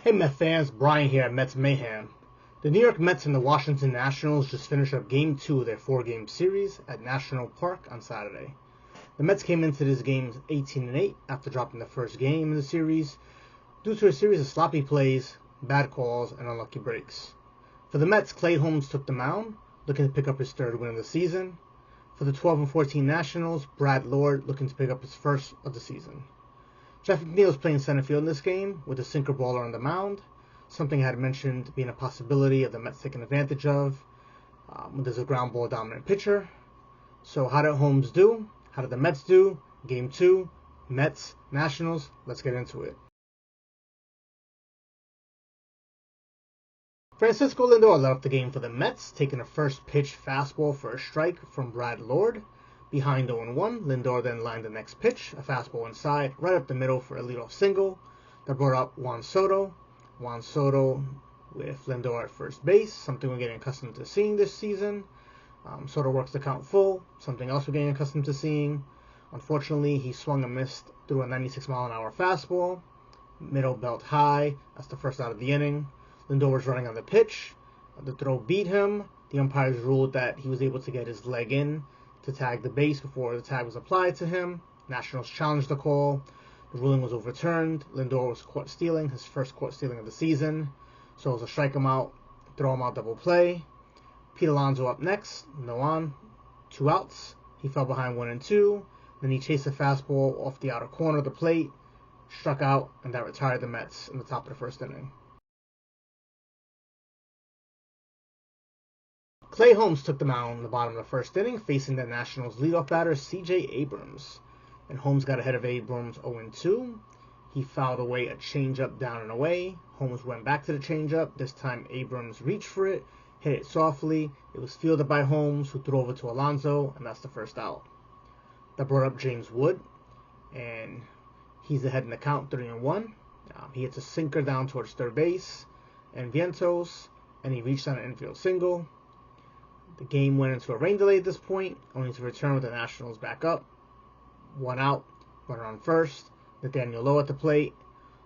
Hey Met fans, Brian here at Mets Mayhem. The New York Mets and the Washington Nationals just finished up Game 2 of their 4-game series at National Park on Saturday. The Mets came into this game 18-8 after dropping the first game in the series due to a series of sloppy plays, bad calls, and unlucky breaks. For the Mets, Holmes took the mound, looking to pick up his third win of the season. For the 12-14 Nationals, Brad Lord looking to pick up his first of the season. Jeff McNeil was playing center field in this game with a sinker baller on the mound, something I had mentioned being a possibility of the Mets taking advantage of when there's a ground ball dominant pitcher. So how did Holmes do? How did the Mets do? Game 2, Mets, Nationals. Let's get into it. Francisco Lindor led off the game for the Mets, taking a first pitch fastball for a strike from Brad Lord. Behind 0-1, Lindor then lined the next pitch, a fastball inside, right up the middle for a leadoff single that brought up Juan Soto. Juan Soto with Lindor at first base, something we're getting accustomed to seeing this season. Soto works the count full, something else we're getting accustomed to seeing. Unfortunately, he swung and missed through a 96-mile-an-hour fastball, middle belt high. That's the first out of the inning. Lindor was running on the pitch. The throw beat him. The umpires ruled that he was able to get his leg in to tag the base before the tag was applied to him. Nationals challenged the call. The ruling was overturned. Lindor was caught stealing, his first caught stealing of the season. So it was a strike him out, throw him out double play. Pete Alonso up next, no on, 2 outs. He fell behind 1-2. Then he chased a fastball off the outer corner of the plate, struck out, and that retired the Mets in the top of the first inning. Holmes took the mound in the bottom of the first inning, facing the Nationals' leadoff batter, C.J. Abrams. And Holmes got ahead of Abrams 0-2. He fouled away a changeup down and away. Holmes went back to the changeup. This time Abrams reached for it, hit it softly. It was fielded by Holmes, who threw over to Alonso, and that's the first out. That brought up James Wood, and he's ahead in the count, 3-1. He hits a sinker down towards third base, and Vientos, and he reached on an infield single. The game went into a rain delay at this point, only to return with the Nationals back up. 1 out, runner on first. Nathaniel Lowe at the plate.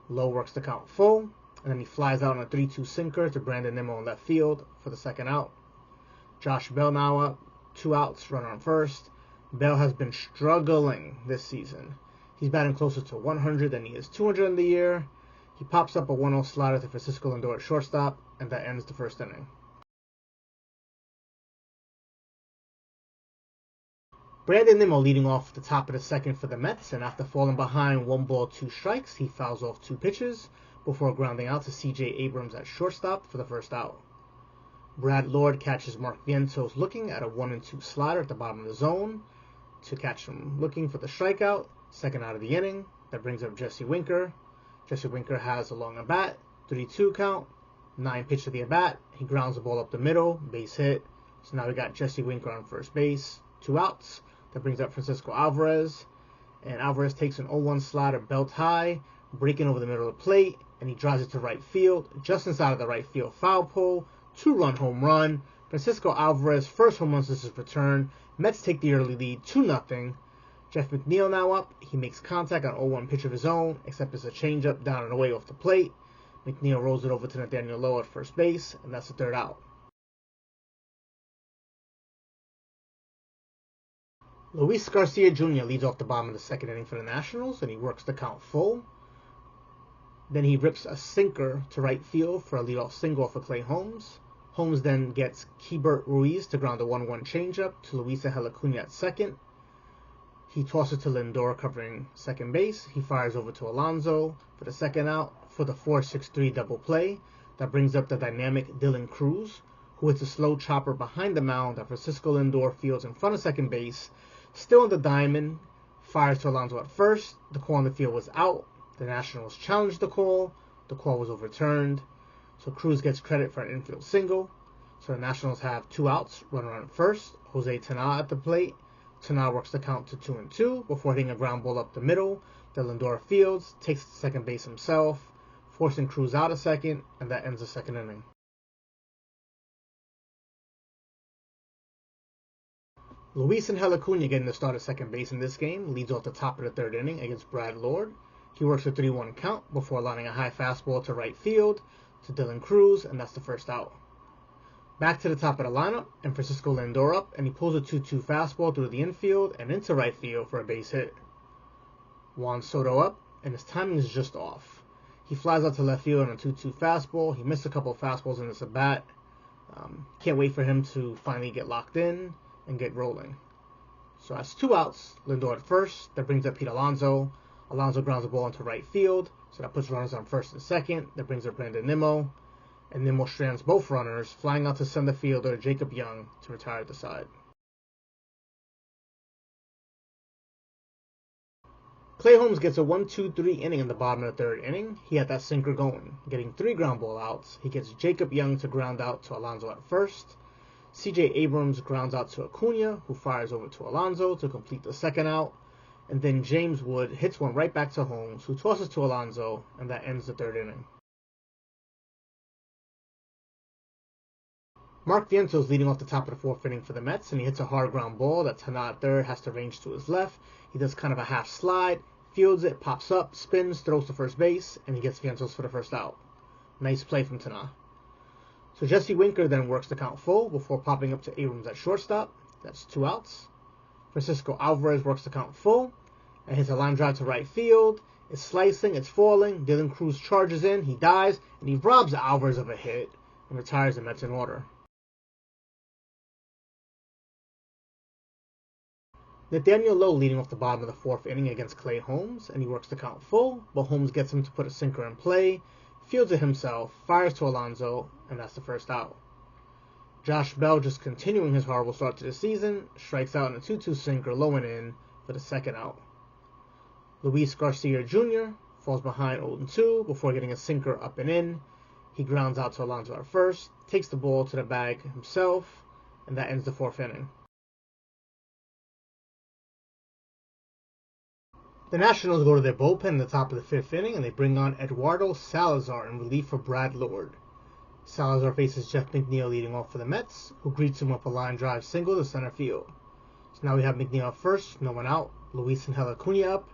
Lowe works the count full, and then he flies out on a 3-2 sinker to Brandon Nimmo in left field for the second out. Josh Bell now up, 2 outs, runner on first. Bell has been struggling this season. He's batting closer to 100 than he is 200 in the year. He pops up a 1-0 slider to Francisco Lindor at shortstop, and that ends the first inning. Brandon Nimmo leading off the top of the second for the Mets, and after falling behind 1 ball, 2 strikes, he fouls off 2 pitches before grounding out to C.J. Abrams at shortstop for the first out. Brad Lord catches Mark Vientos looking at a 1-2 slider at the bottom of the zone to catch him looking for the strikeout, second out of the inning. That brings up Jesse Winker. Jesse Winker has a long at bat, 3-2 count, 9 pitch to the at bat. He grounds the ball up the middle, base hit. So now we got Jesse Winker on first base, 2 outs. That brings up Francisco Alvarez, and Alvarez takes an 0-1 slider belt high, breaking over the middle of the plate, and he drives it to right field, just inside of the right field foul pole, 2-run home run. Francisco Alvarez, first home run since his return. Mets take the early lead, 2-0. Jeff McNeil now up. He makes contact on 0-1 pitch of his own, except it's a changeup down and away off the plate. McNeil rolls it over to Nathaniel Lowe at first base, and that's the third out. Luis Garcia Jr. leads off the bottom of the second inning for the Nationals, and he works the count full. Then he rips a sinker to right field for a leadoff single for Holmes. Holmes then gets Keibert Ruiz to ground a 1-1 changeup to Luis Angel Acuna at second. He tosses to Lindor covering second base. He fires over to Alonso for the second out for the 4-6-3 double play. That brings up the dynamic Dylan Cruz, who hits a slow chopper behind the mound that Francisco Lindor fields in front of second base. Still in the diamond, fires to Alonso at first. The call on the field was out. The Nationals challenged the call. The call was overturned. So Cruz gets credit for an infield single. So the Nationals have 2 outs, runner on first. Jose Tena at the plate. Tena works the count to 2-2 before hitting a ground ball up the middle that Lindor fields, takes to second base himself, forcing Cruz out a second, and that ends the second inning. Luis Angel Acuna getting the start at second base in this game, leads off the top of the third inning against Brad Lord. He works a 3-1 count before lining a high fastball to right field to Dylan Cruz, and that's the first out. Back to the top of the lineup, and Francisco Lindor up, and he pulls a 2-2 fastball through the infield and into right field for a base hit. Juan Soto up, and his timing is just off. He flies out to left field on a 2-2 fastball. He missed a couple of fastballs in this at bat. Can't wait for him to finally get locked in and get rolling. So that's 2 outs. Lindor at first. That brings up Pete Alonso. Alonso grounds the ball into right field, so that puts runners on first and second. That brings up Brandon Nimmo. And Nimmo strands both runners, flying out to center fielder Jacob Young to retire at the side. Clay Holmes gets a 1-2-3 inning in the bottom of the third inning. He had that sinker going, getting 3 ground ball outs. He gets Jacob Young to ground out to Alonso at first. CJ Abrams grounds out to Acuna, who fires over to Alonso to complete the second out. And then James Wood hits one right back to Holmes, who tosses to Alonso, and that ends the third inning. Mark Vientos leading off the top of the fourth inning for the Mets, and he hits a hard ground ball that Tana at third has to range to his left. He does kind of a half slide, fields it, pops up, spins, throws to first base, and he gets Vientos for the first out. Nice play from Tana. So Jesse Winker then works the count full before popping up to Abrams at shortstop. That's 2 outs. Francisco Alvarez works the count full and hits a line drive to right field. It's slicing, it's falling. Dylan Cruz charges in, he dives, and he robs Alvarez of a hit and retires the Mets in order. Nathaniel Lowe leading off the bottom of the fourth inning against Clay Holmes, and he works the count full, but Holmes gets him to put a sinker in play, fields it himself, fires to Alonso, and that's the first out. Josh Bell, just continuing his horrible start to the season, strikes out in a 2-2 sinker low and in for the second out. Luis Garcia Jr. falls behind 0-2 before getting a sinker up and in. He grounds out to Alonso at first, takes the ball to the bag himself, and that ends the fourth inning. The Nationals go to their bullpen in the top of the fifth inning, and they bring on Eduardo Salazar in relief for Brad Lord. Salazar faces Jeff McNeil leading off for the Mets, who greets him with a line drive single to center field. So now we have McNeil first, no one out. Luis Angel Acuna up.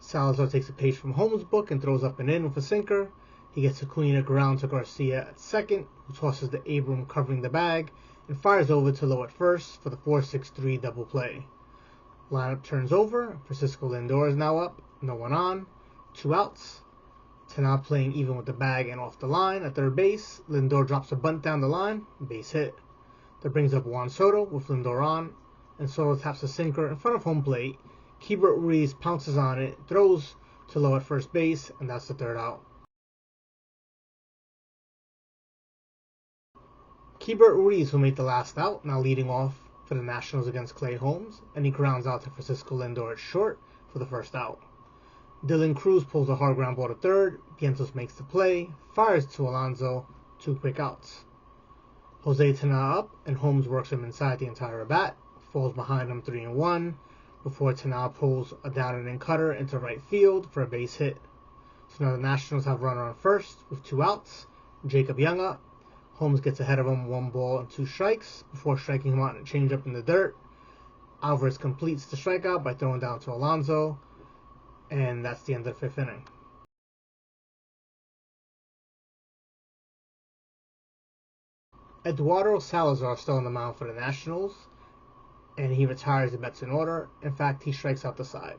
Salazar takes a page from Holmes' book and throws up and in with a sinker. He gets Acuna ground to Garcia at second, who tosses to Abram covering the bag, and fires over to Lowe at first for the 4-6-3 double play. Lineup turns over. Francisco Lindor is now up. No one on. 2 outs. Tana playing even with the bag and off the line at third base. Lindor drops a bunt down the line. Base hit. That brings up Juan Soto with Lindor on. And Soto taps a sinker in front of home plate. Keibert Ruiz pounces on it. Throws to Lowe at first base. And that's the third out. Keibert Ruiz, who made the last out, now leading off for the Nationals against Clay Holmes, and he grounds out to Francisco Lindor at short for the first out. Dylan Cruz pulls a hard ground ball to third. Vientos makes the play, fires to Alonso, 2 quick outs. Jose Tana up, and Holmes works him inside the entire at bat, falls behind him 3-1, before Tana pulls a down and in cutter into right field for a base hit. So now the Nationals have runner on first with 2 outs. Jacob Young up. Holmes gets ahead of him 1 ball and 2 strikes before striking him out in a changeup in the dirt. Alvarez completes the strikeout by throwing down to Alonso, and that's the end of the 5th inning. Eduardo Salazar still on the mound for the Nationals, and he retires the Mets in order. In fact, he strikes out the side.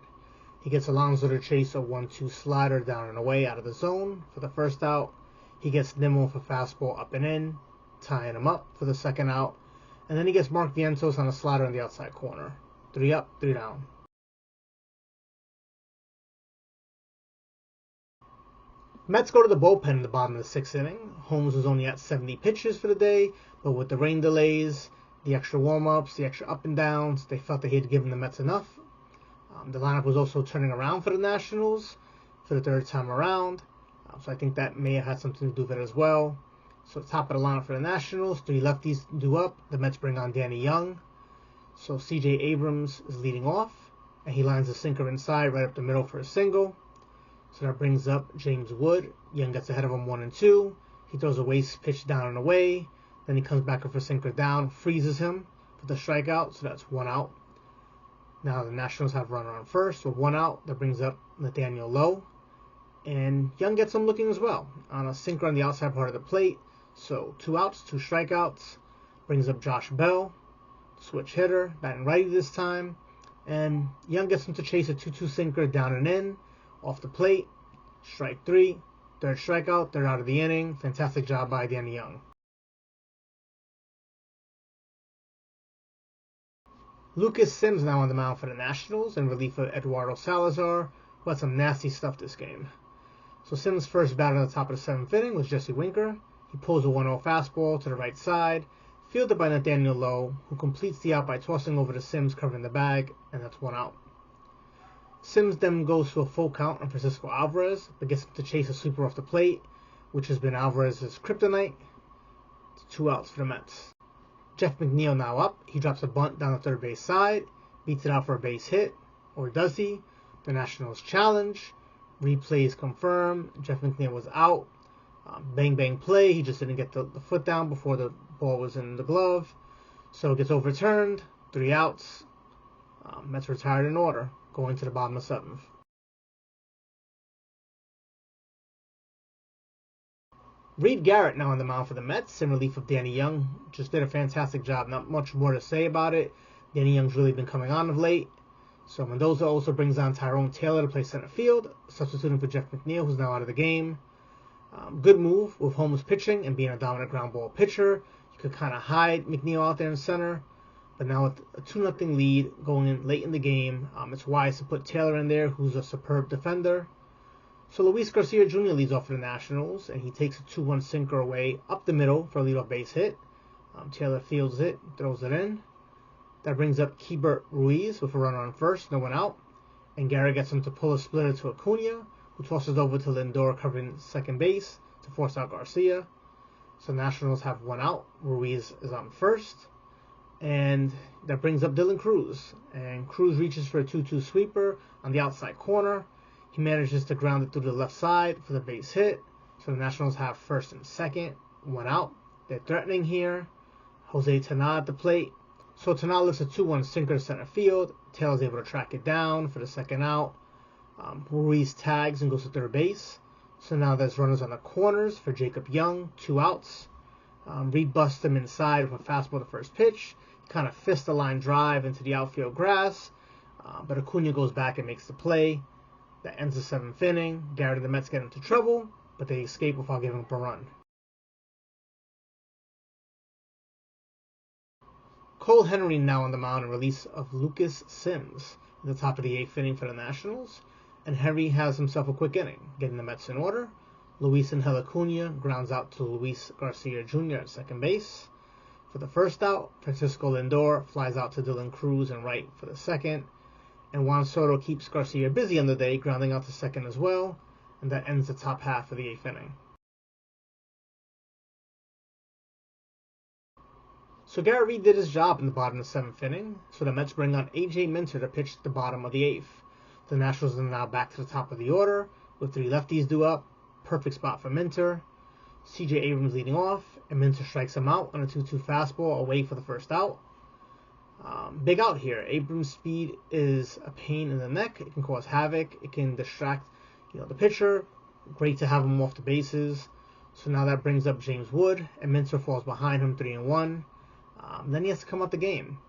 He gets Alonso to chase a 1-2 slider down and away out of the zone for the first out. He gets Nimmo for fastball up and in, tying him up for the second out. And then he gets Mark Vientos on a slider in the outside corner. 3 up, 3 down. Mets go to the bullpen in the bottom of the 6th inning. Holmes was only at 70 pitches for the day, but with the rain delays, the extra warm-ups, the extra up and downs, they felt they had given the Mets enough. The lineup was also turning around for the Nationals for the 3rd time around. So I think that may have had something to do with it as well. So top of the lineup for the Nationals, 3 lefties due up. The Mets bring on Danny Young. So CJ Abrams is leading off, and he lines a sinker inside right up the middle for a single. So that brings up James Wood. Young gets ahead of him 1-2. He throws a waste pitch down and away. Then he comes back with a sinker down, freezes him for the strikeout. So that's 1 out. Now the Nationals have runner on first with 1 out. That brings up Nathaniel Lowe. And Young gets him looking as well on a sinker on the outside part of the plate. So 2 outs, 2 strikeouts. Brings up Josh Bell, switch hitter, batting righty this time. And Young gets him to chase a 2-2 sinker down and in, off the plate. Strike 3, third strikeout, third out of the inning. Fantastic job by Danny Young. Lucas Sims now on the mound for the Nationals in relief of Eduardo Salazar, who had some nasty stuff this game. So Sims' first batter on the top of the 7th inning was Jesse Winker. He pulls a 1-0 fastball to the right side, fielded by Nathaniel Lowe, who completes the out by tossing over to Sims covering the bag, and that's 1 out. Sims then goes to a full count on Francisco Alvarez, but gets him to chase a sweeper off the plate, which has been Alvarez's kryptonite. It's 2 outs for the Mets. Jeff McNeil now up. He drops a bunt down the third base side, beats it out for a base hit, or does he? The Nationals challenge. Replays confirm. Jeff McNeil was out. Bang bang play. He just didn't get the foot down before the ball was in the glove. So it gets overturned. 3 outs. Mets retired in order, going to the bottom of 7th. Reed Garrett now on the mound for the Mets in relief of Danny Young. Just did a fantastic job. Not much more to say about it. Danny Young's really been coming on of late. So Mendoza also brings on Tyrone Taylor to play center field, substituting for Jeff McNeil, who's now out of the game. Good move with Holmes pitching and being a dominant ground ball pitcher. You could kind of hide McNeil out there in center. But now with a 2-0 lead going in late in the game, it's wise to put Taylor in there, who's a superb defender. So Luis Garcia Jr. leads off for the Nationals, and he takes a 2-1 sinker away up the middle for a leadoff base hit. Taylor fields it, throws it in. That brings up Keibert Ruiz with a runner on first, no one out. And Garrett gets him to pull a splitter to Acuna, who tosses over to Lindor covering second base to force out Garcia. So the Nationals have 1 out. Ruiz is on first. And that brings up Dylan Cruz. And Cruz reaches for a 2-2 sweeper on the outside corner. He manages to ground it through the left side for the base hit. So the Nationals have first and second, 1 out. They're threatening here. Jose Tana at the plate. So Tana lifts a 2-1 sinker to center field. Taylor's able to track it down for the second out. Ruiz tags and goes to third base. So now there's runners on the corners for Jacob Young, 2 outs. Reed busts him inside with a fastball to first pitch. He kind of fists a line drive into the outfield grass. But Acuna goes back and makes the play. That ends the 7th inning. Garrett and the Mets get into trouble, but they escape without giving up a run. Cole Henry now on the mound in release of Lucas Sims at the top of the 8th inning for the Nationals. And Henry has himself a quick inning, getting the Mets in order. Luis Angel Acuna grounds out to Luis Garcia Jr. at second base. For the first out, Francisco Lindor flies out to Dylan Cruz and right for the second. And Juan Soto keeps Garcia busy on the day, grounding out to second as well. And that ends the top half of the 8th inning. So Garrett Reed did his job in the bottom of the 7th inning. So the Mets bring on A.J. Minter to pitch the bottom of the 8th. The Nationals are now back to the top of the order with 3 lefties due up. Perfect spot for Minter. C.J. Abrams leading off, and Minter strikes him out on a 2-2 fastball away for the first out. Big out here. Abrams' speed is a pain in the neck. It can cause havoc. It can distract, the pitcher. Great to have him off the bases. So now that brings up James Wood, and Minter falls behind him 3-1. Then he has to come out the game.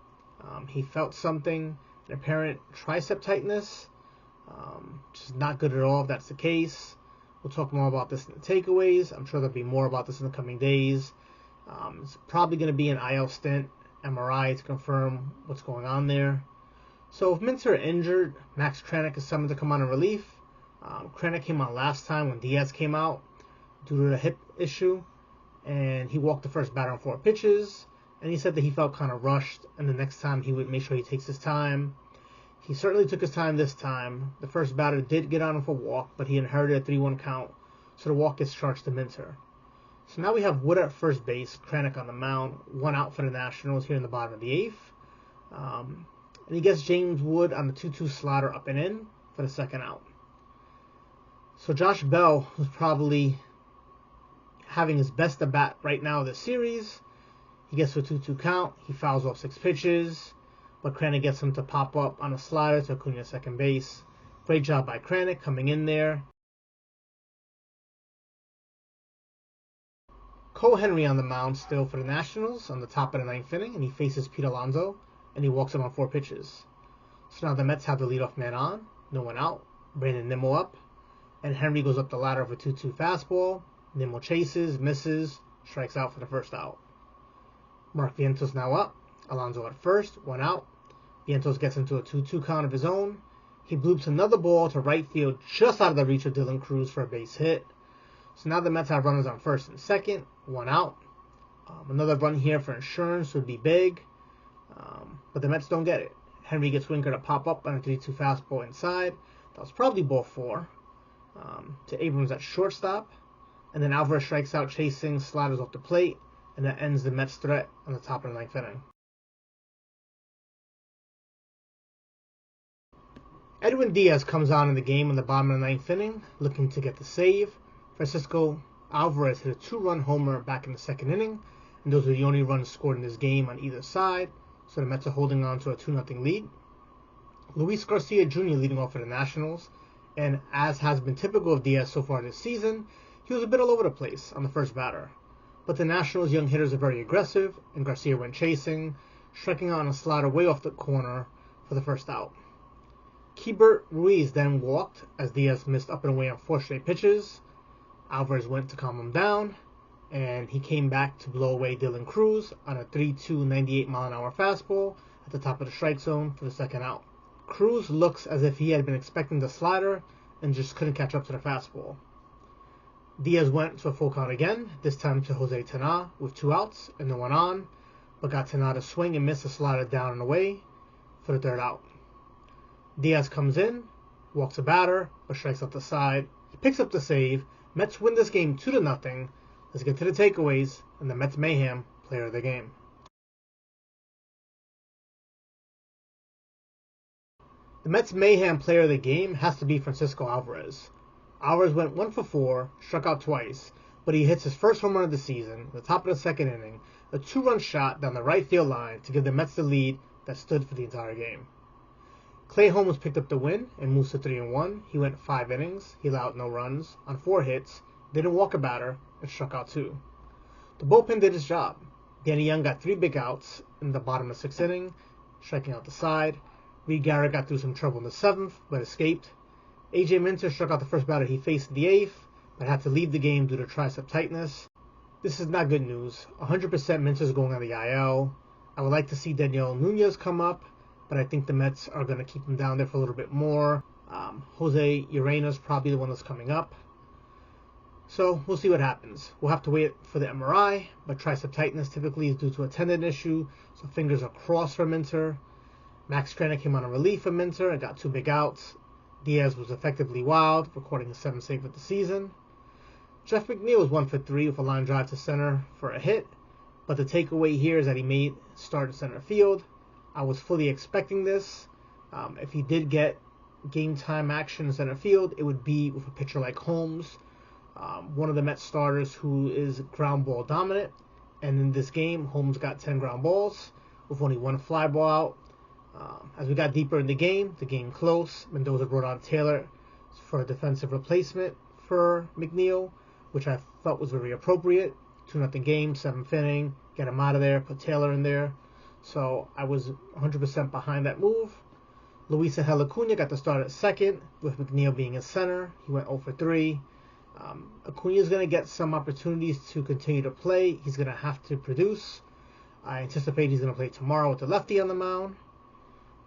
He felt something, an apparent tricep tightness, which is not good at all if that's the case. We'll talk more about this in the takeaways. I'm sure there'll be more about this in the coming days. It's probably going to be an IL stint, MRI to confirm what's going on there. So if Minter are injured, Max Kranick is summoned to come on in relief. Kranick came on last time when Diaz came out due to the hip issue, and he walked the first batter on 4 pitches, and he said that he felt kind of rushed, and the next time he would make sure he takes his time. He certainly took his time this time. The first batter did get on him for a walk, but he inherited a 3-1 count, so the walk gets charged to Minter. So now we have Wood at first base, Kranick on the mound, 1 out for the Nationals here in the bottom of the 8th. And he gets James Wood on the 2-2 slider up and in for the second out. So Josh Bell, who's probably having his best at bat right now this series, he gets to a 2-2 count. He fouls off 6 pitches, but Kranick gets him to pop up on a slider to Acuna second base. Great job by Kranick coming in there. Cole Henry on the mound still for the Nationals on the top of the ninth inning, and he faces Pete Alonso, and he walks him on 4 pitches. So now the Mets have the leadoff man on, no one out, Brandon Nimmo up, and Henry goes up the ladder of a 2-2 fastball. Nimmo chases, misses, strikes out for the first out. Mark Vientos now up, Alonso at first, 1 out. Vientos gets into a 2-2 count of his own. He bloops another ball to right field just out of the reach of Dylan Cruz for a base hit. So now the Mets have runners on first and second, 1 out. Another run here for insurance would be big, but the Mets don't get it. Henry gets Winker to pop up on a 3-2 fastball inside. That was probably ball 4 to Abrams at shortstop. And then Alvarez strikes out chasing, sliders off the plate, and that ends the Mets' threat on the top of the ninth inning. Edwin Diaz comes on in the game in the bottom of the ninth inning, looking to get the save. Francisco Alvarez hit a 2-run homer back in the second inning, and those are the only runs scored in this game on either side, so the Mets are holding on to a 2-0 lead. Luis Garcia Jr. leading off for the Nationals, and as has been typical of Diaz so far this season, he was a bit all over the place on the first batter. But the Nationals' young hitters are very aggressive, and Garcia went chasing, striking out on a slider way off the corner for the first out. Keibert Ruiz then walked as Diaz missed up and away on 4 straight pitches. Alvarez went to calm him down, and he came back to blow away Dylan Cruz on a 3-2 98-mile-an-hour fastball at the top of the strike zone for the second out. Cruz looks as if he had been expecting the slider and just couldn't catch up to the fastball. Diaz went to a full count again, this time to Jose Tena with 2 outs and no one on, but got Tena to swing and miss the slider down and away for the third out. Diaz comes in, walks a batter, but strikes out the side. He picks up the save. Mets win this game 2-0. Let's get to the takeaways and the Mets Mayhem player of the game. The Mets Mayhem player of the game has to be Francisco Alvarez. Alvarez went 1 for 4, struck out twice, but he hits his first home run of the season at the top of the second inning, a 2-run shot down the right field line to give the Mets the lead that stood for the entire game. Clay Holmes picked up the win and moves to 3-1. He went 5 innings, he allowed no runs, on 4 hits, didn't walk a batter, and struck out 2. The bullpen did its job. Danny Young got 3 big outs in the bottom of the 6th inning, striking out the side. Reed Garrett got through some trouble in the 7th, but escaped. A.J. Minter struck out the first batter he faced in the 8th, but had to leave the game due to tricep tightness. This is not good news. 100% Minter's going on the IL. I would like to see Daniel Nunez come up, but I think the Mets are going to keep him down there for a little bit more. Jose Urena's probably the one that's coming up. So we'll see what happens. We'll have to wait for the MRI, but tricep tightness typically is due to a tendon issue, so fingers are crossed for Minter. Max Krennic came on a relief for Minter and got 2 big outs. Diaz was effectively wild, recording his 7th save of the season. Jeff McNeil was 1 for 3 with a line drive to center for a hit, but the takeaway here is that he made start in center field. I was fully expecting this. If he did get game time action in center field, it would be with a pitcher like Holmes, one of the Mets starters who is ground ball dominant. And in this game, Holmes got 10 ground balls with only 1 fly ball out. As we got deeper in the game close. Mendoza brought on Taylor for a defensive replacement for McNeil, which I thought was very appropriate. 2-0 game, 7th inning, get him out of there, put Taylor in there. So I was 100% behind that move. Luis Angel Acuna got the start at second, with McNeil being in center. He went 0 for 3. Acuna is going to get some opportunities to continue to play. He's going to have to produce. I anticipate he's going to play tomorrow with the lefty on the mound.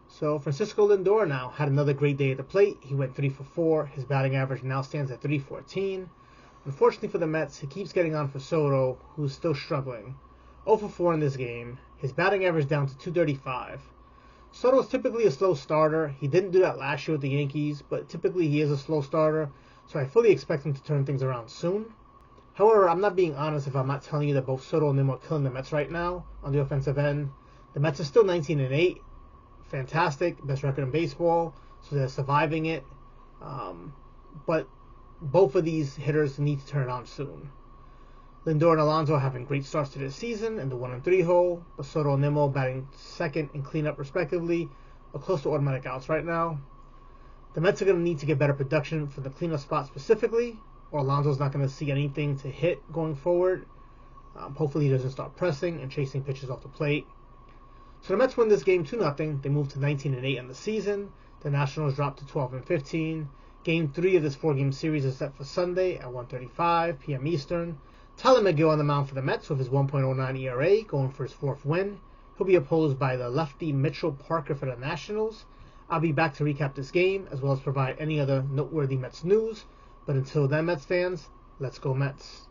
So Francisco Lindor now had another great day at the plate. He went 3 for 4. His batting average now stands at .314. Unfortunately for the Mets, he keeps getting on for Soto, who's still struggling. 0 for 4 in this game. His batting average down to .235. Soto is typically a slow starter. He didn't do that last year with the Yankees, but typically he is a slow starter, so I fully expect him to turn things around soon. However, I'm not being honest if I'm not telling you that both Soto and Nimmo are killing the Mets right now on the offensive end. The Mets are still 19-8. Fantastic, best record in baseball, so they're surviving it. But both of these hitters need to turn it on soon. Lindor and Alonso are having great starts to this season in the 1-3 hole, but Soto and Nimmo batting second and cleanup respectively are close to automatic outs right now. The Mets are going to need to get better production for the cleanup spot specifically, or Alonso's not going to see anything to hit going forward. Hopefully he doesn't start pressing and chasing pitches off the plate. So the Mets win this game 2-0. They move to 19-8 on the season. The Nationals drop to 12-15. Game 3 of this 4-game series is set for Sunday at 1:35 p.m. Eastern. Tyler McGill on the mound for the Mets with his 1.09 ERA, going for his 4th win. He'll be opposed by the lefty Mitchell Parker for the Nationals. I'll be back to recap this game, as well as provide any other noteworthy Mets news. But until then, Mets fans, let's go Mets.